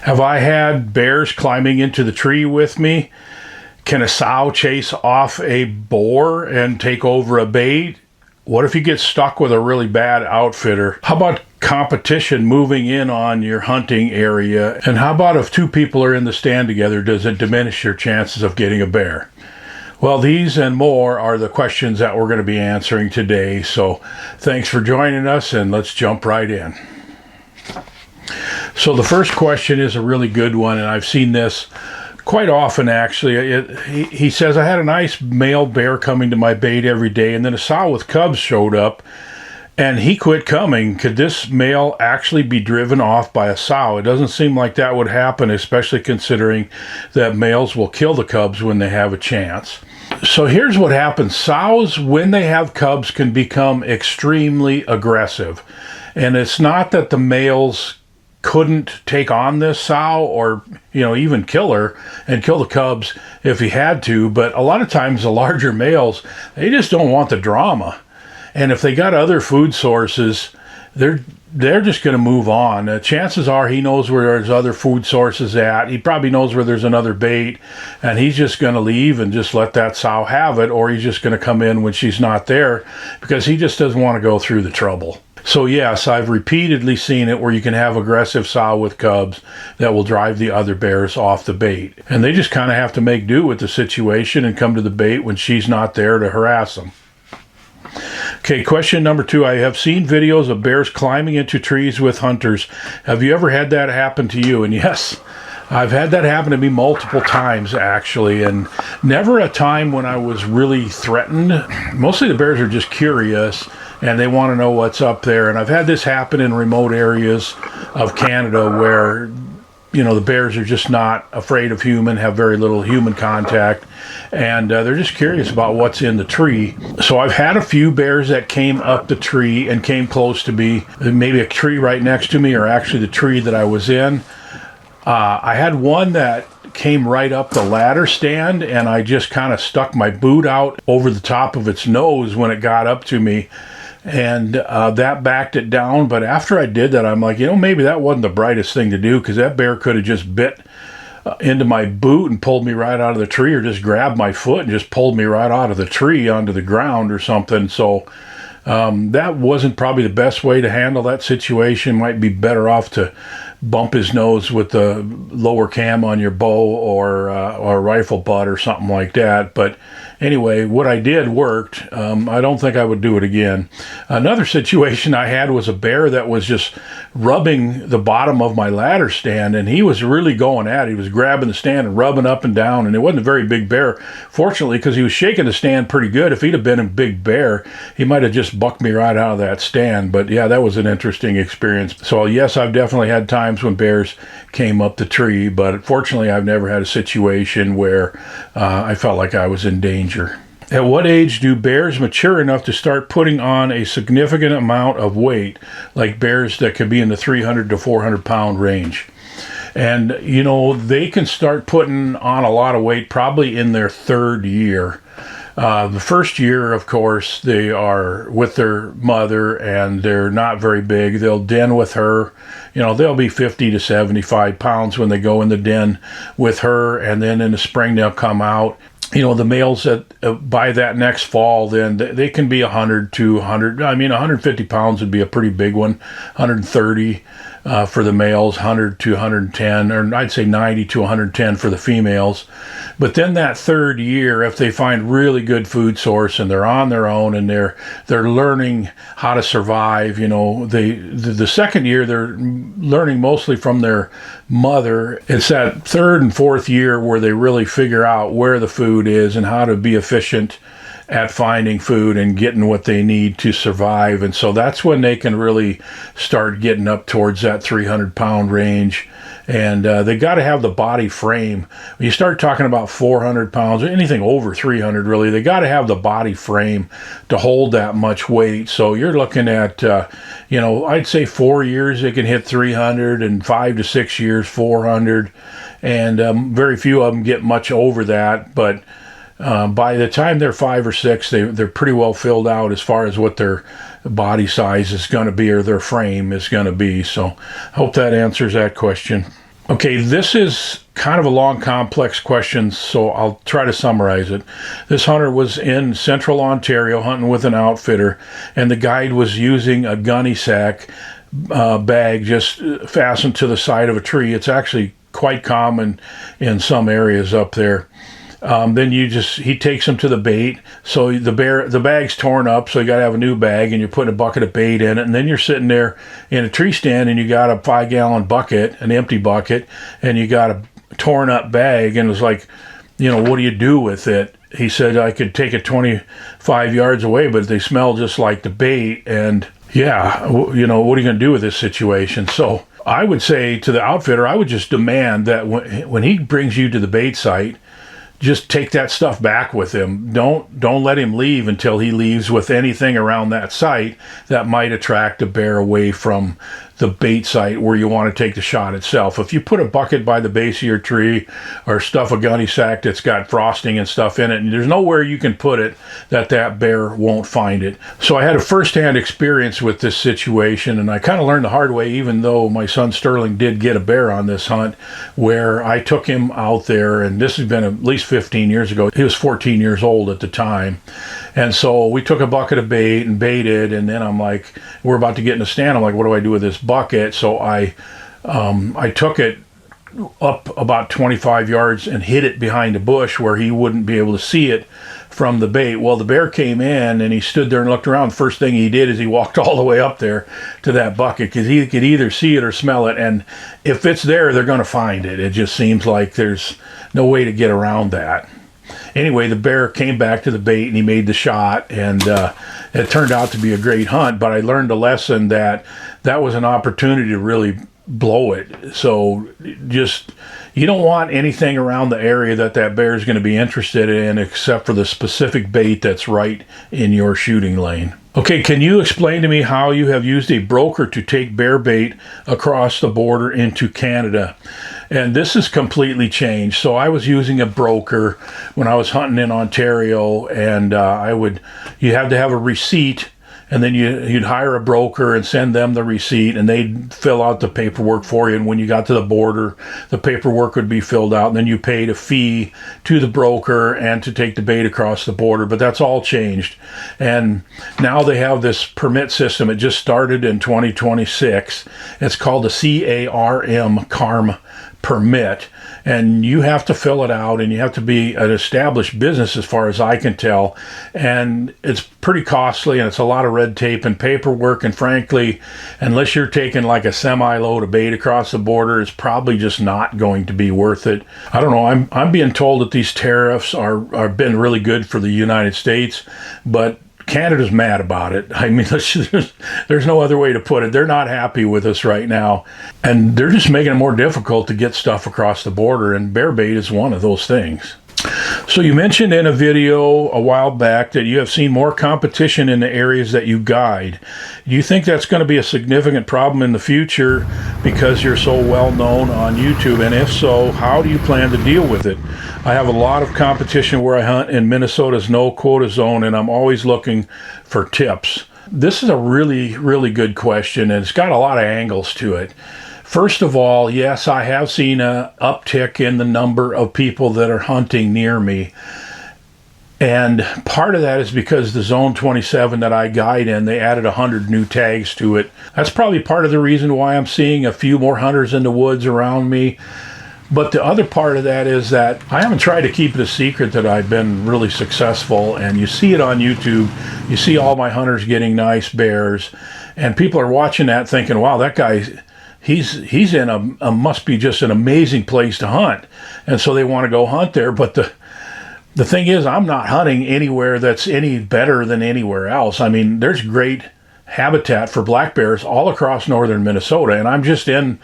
Have I had bears climbing into the tree with me? Can a sow chase off a boar and take over a bait? What if you get stuck with a really bad outfitter? How about competition moving in on your hunting area? And how about if two people are in the stand together, does it diminish your chances of getting a bear? Well, these and more are the questions that we're going to be answering today. So thanks for joining us, and let's jump right in. So the first question is a really good one, and I've seen this quite often, actually. He says, I had a nice male bear coming to my bait every day, and then a sow with cubs showed up, and he quit coming. Could this male actually be driven off by a sow? It doesn't seem like that would happen, especially considering that males will kill the cubs when they have a chance. So here's what happens. Sows, when they have cubs, can become extremely aggressive. And it's not that the males couldn't take on this sow or, even kill her and kill the cubs if he had to. But a lot of times the larger males, they just don't want the drama. And if they got other food sources, they're just going to move on. Chances are he knows where there's other food sources at. He probably knows where there's another bait, and he's just going to leave and just let that sow have it, or he's just going to come in when she's not there because he just doesn't want to go through the trouble. So yes, I've repeatedly seen it where you can have aggressive sow with cubs that will drive the other bears off the bait. And they just kind of have to make do with the situation and come to the bait when she's not there to harass them. Okay, question number 2. I have seen videos of bears climbing into trees with hunters. Have you ever had that happen to you? And yes, I've had that happen to me multiple times, actually, and never a time when I was really threatened. Mostly the bears are just curious, and they want to know what's up there. And I've had this happen in remote areas of Canada where, the bears are just not afraid of human, have very little human contact, and they're just curious about what's in the tree. So I've had a few bears that came up the tree and came close to me, maybe a tree right next to me or actually the tree that I was in. I had one that came right up the ladder stand, and I just kind of stuck my boot out over the top of its nose when it got up to me. And that backed it down. But after I did that, I'm like, maybe that wasn't the brightest thing to do, because that bear could have just bit into my boot and pulled me right out of the tree, or just grabbed my foot and just pulled me right out of the tree onto the ground or something. So that wasn't probably the best way to handle that situation. Might be better off to bump his nose with the lower cam on your bow or a rifle butt or something like that. But anyway, what I did worked. I don't think I would do it again. Another situation I had was a bear that was just rubbing the bottom of my ladder stand, and he was really going at it. He was grabbing the stand and rubbing up and down, and it wasn't a very big bear, fortunately, because he was shaking the stand pretty good. If he'd have been a big bear, he might have just bucked me right out of that stand. But yeah, that was an interesting experience. So yes, I've definitely had times when bears came up the tree, but fortunately I've never had a situation where I felt like I was in danger. At what age do bears mature enough to start putting on a significant amount of weight, like bears that could be in the 300 to 400 pound range? And they can start putting on a lot of weight probably in their 3rd year. The first year, of course, they are with their mother and they're not very big. They'll den with her. They'll be 50 to 75 pounds when they go in the den with her. And then in the spring, they'll come out. The males that by that next fall, then they can be 100 to 100. 150 pounds would be a pretty big one. 130 for the males, 100 to 110, or I'd say 90 to 110 for the females. But then that 3rd year, if they find really good food source and they're on their own and they're learning how to survive, the 2nd year they're learning mostly from their mother. It's that 3rd and 4th year where they really figure out where the food is and how to be efficient at finding food and getting what they need to survive. And so that's when they can really start getting up towards that 300 pound range. And they got to have the body frame. When you start talking about 400 pounds or anything over 300, really, they got to have the body frame to hold that much weight. So you're looking at, I'd say 4 years they can hit 300, and 5 to 6 years 400, and very few of them get much over that. But by the time they're 5 or 6, they're pretty well filled out as far as what their body size is going to be or their frame is going to be. So I hope that answers that question. Okay, this is kind of a long, complex question, so I'll try to summarize it. This hunter was in central Ontario hunting with an outfitter, and the guide was using a gunny sack bag just fastened to the side of a tree. It's actually quite common in some areas up there. Then he takes them to the bait. So the bag's torn up, so you got to have a new bag, and you're putting a bucket of bait in it. And then you're sitting there in a tree stand, and you got a 5-gallon bucket, an empty bucket, and you got a torn up bag. And it's like, what do you do with it? He said, I could take it 25 yards away, but they smell just like the bait. And yeah, what are you going to do with this situation? So I would say to the outfitter, I would just demand that when he brings you to the bait site, just take that stuff back with him. Don't let him leave until he leaves with anything around that site that might attract a bear away from the bait site where you want to take the shot itself. If you put a bucket by the base of your tree or stuff a gunny sack that's got frosting and stuff in it, and there's nowhere you can put it that bear won't find it. So I had a first-hand experience with this situation, and I kind of learned the hard way, even though my son Sterling did get a bear on this hunt, where I took him out there, and this has been at least 15 years ago. He was 14 years old at the time. And so we took a bucket of bait and baited, and then I'm like, we're about to get in the stand. I'm like, what do I do with this bucket? So I took it up about 25 yards and hid it behind a bush where he wouldn't be able to see it from the bait. Well, the bear came in and he stood there and looked around. The first thing he did is he walked all the way up there to that bucket because he could either see it or smell it. And if it's there, they're going to find it. It just seems like there's no way to get around that. Anyway, the bear came back to the bait and he made the shot, and it turned out to be a great hunt. But I learned a lesson that was an opportunity to really blow it. So you don't want anything around the area that bear is going to be interested in except for the specific bait that's right in your shooting lane. Okay, can you explain to me how you have used a broker to take bear bait across the border into Canada? And this has completely changed. So I was using a broker when I was hunting in Ontario, and you had to have a receipt, and then you'd hire a broker and send them the receipt, and they'd fill out the paperwork for you. And when you got to the border, the paperwork would be filled out, and then you paid a fee to the broker and to take the bait across the border. But that's all changed. And now they have this permit system. It just started in 2026. It's called the CARM permit, and you have to fill it out, and you have to be an established business as far as I can tell, and it's pretty costly, and it's a lot of red tape and paperwork, and frankly, unless you're taking like a semi-load of bait across the border, it's probably just not going to be worth it. I don't know, I'm being told that these tariffs are been really good for the United States, but Canada's mad about it. I mean, there's no other way to put it. They're not happy with us right now, and they're just making it more difficult to get stuff across the border, and bear bait is one of those things. So you mentioned in a video a while back that you have seen more competition in the areas that you guide. Do you think that's going to be a significant problem in the future because you're so well known on YouTube? And if so, how do you plan to deal with it? I have a lot of competition where I hunt in Minnesota's no quota zone, and I'm always looking for tips. This is a really, really good question, and it's got a lot of angles to it. First of all, yes, I have seen an uptick in the number of people that are hunting near me. And part of that is because the Zone 27 that I guide in, they added 100 new tags to it. That's probably part of the reason why I'm seeing a few more hunters in the woods around me. But the other part of that is that I haven't tried to keep it a secret that I've been really successful. And you see it on YouTube. You see all my hunters getting nice bears. And people are watching that thinking, wow, that guy... He's in a must be just an amazing place to hunt, and so they want to go hunt there. But the thing is, I'm not hunting anywhere that's any better than anywhere else. I mean, there's great habitat for black bears all across northern Minnesota, and I'm just in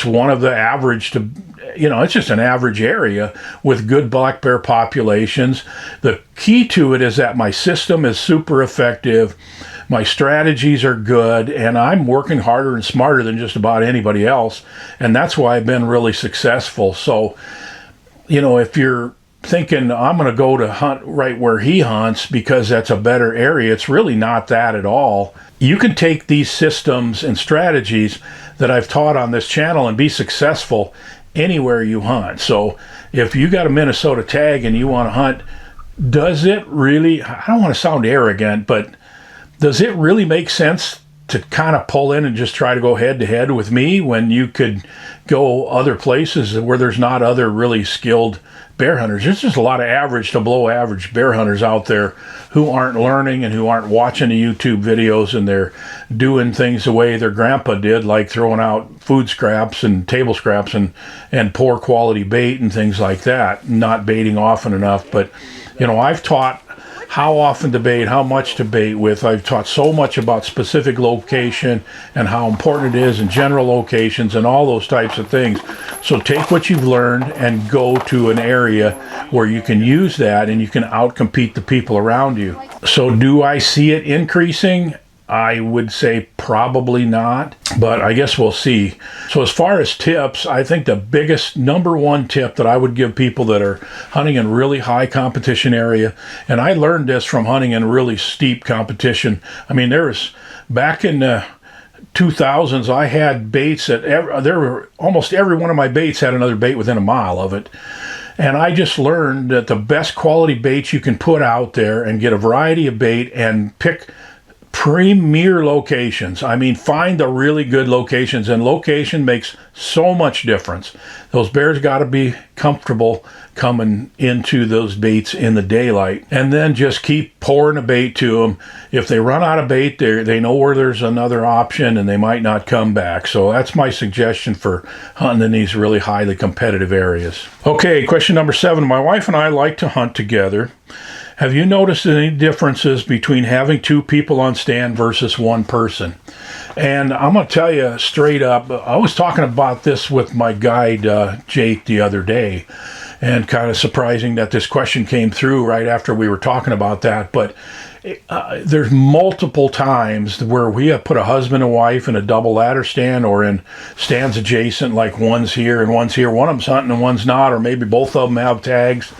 one of the average to, it's just an average area with good black bear populations. The key to it is that my system is super effective. My strategies are good, and I'm working harder and smarter than just about anybody else, and that's why I've been really successful. So, if you're thinking I'm going to go to hunt right where he hunts because that's a better area, it's really not that at all. You can take these systems and strategies that I've taught on this channel and be successful anywhere you hunt. So if you got a Minnesota tag and you want to hunt, does it really, I don't want to sound arrogant, but does it really make sense to kind of pull in and just try to go head to head with me when you could go other places where there's not other really skilled bear hunters? There's just a lot of average to below average bear hunters out there who aren't learning and who aren't watching the YouTube videos, and they're doing things the way their grandpa did, like throwing out food scraps and table scraps and poor quality bait and things like that, not baiting often enough. But you know, I've taught how often to bait, how much to bait with. I've taught so much about specific location and how important it is in general locations and all those types of things. So take what you've learned and go to an area where you can use that and you can outcompete the people around you. So do I see it increasing? I would say probably not, but I guess we'll see. So as far as tips, I think the biggest number one tip that I would give people that are hunting in really high competition area, and I learned this from hunting in really steep competition. I mean, back in the 2000s, I had baits that almost every one of my baits had another bait within a mile of it. And I just learned that the best quality baits you can put out there and get a variety of bait and pick premier locations. I mean, find the really good locations, and location makes so much difference. Those bears got to be comfortable coming into those baits in the daylight, and then just keep pouring a bait to them. If they run out of bait, they know where there's another option and they might not come back. So that's my suggestion for hunting in these really highly competitive areas. Okay, question number 7. My wife and I like to hunt together. Have you noticed any differences between having 2 people on stand versus 1 person? And I'm going to tell you straight up, I was talking about this with my guide, Jake, the other day, and kind of surprising that this question came through right after we were talking about that. But there's multiple times where we have put a husband and wife in a double ladder stand or in stands adjacent, like one's here and one's here. One of them's hunting and one's not, or maybe both of them have tags.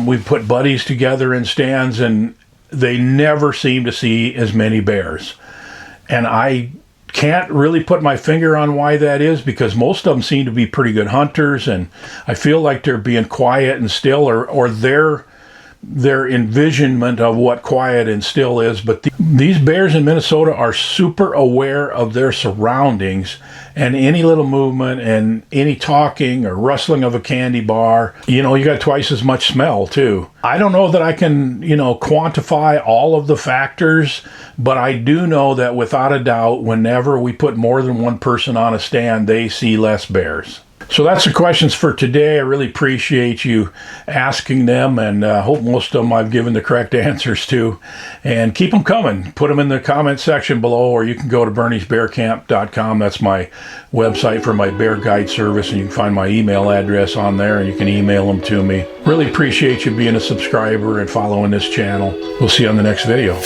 We've put buddies together in stands, and they never seem to see as many bears. And I can't really put my finger on why that is, because most of them seem to be pretty good hunters, and I feel like they're being quiet and still, or their envisionment of what quiet and still is. But these bears in Minnesota are super aware of their surroundings, and any little movement and any talking or rustling of a candy bar, you got twice as much smell too. I don't know that I can, quantify all of the factors, but I do know that without a doubt, whenever we put more than 1 person on a stand, they see less bears. So that's the questions for today. I really appreciate you asking them, and hope most of them I've given the correct answers to. And keep them coming. Put them in the comment section below, or you can go to berniesbearcamp.com. That's my website for my bear guide service, and you can find my email address on there, and you can email them to me. Really appreciate you being a subscriber and following this channel. We'll see you on the next video.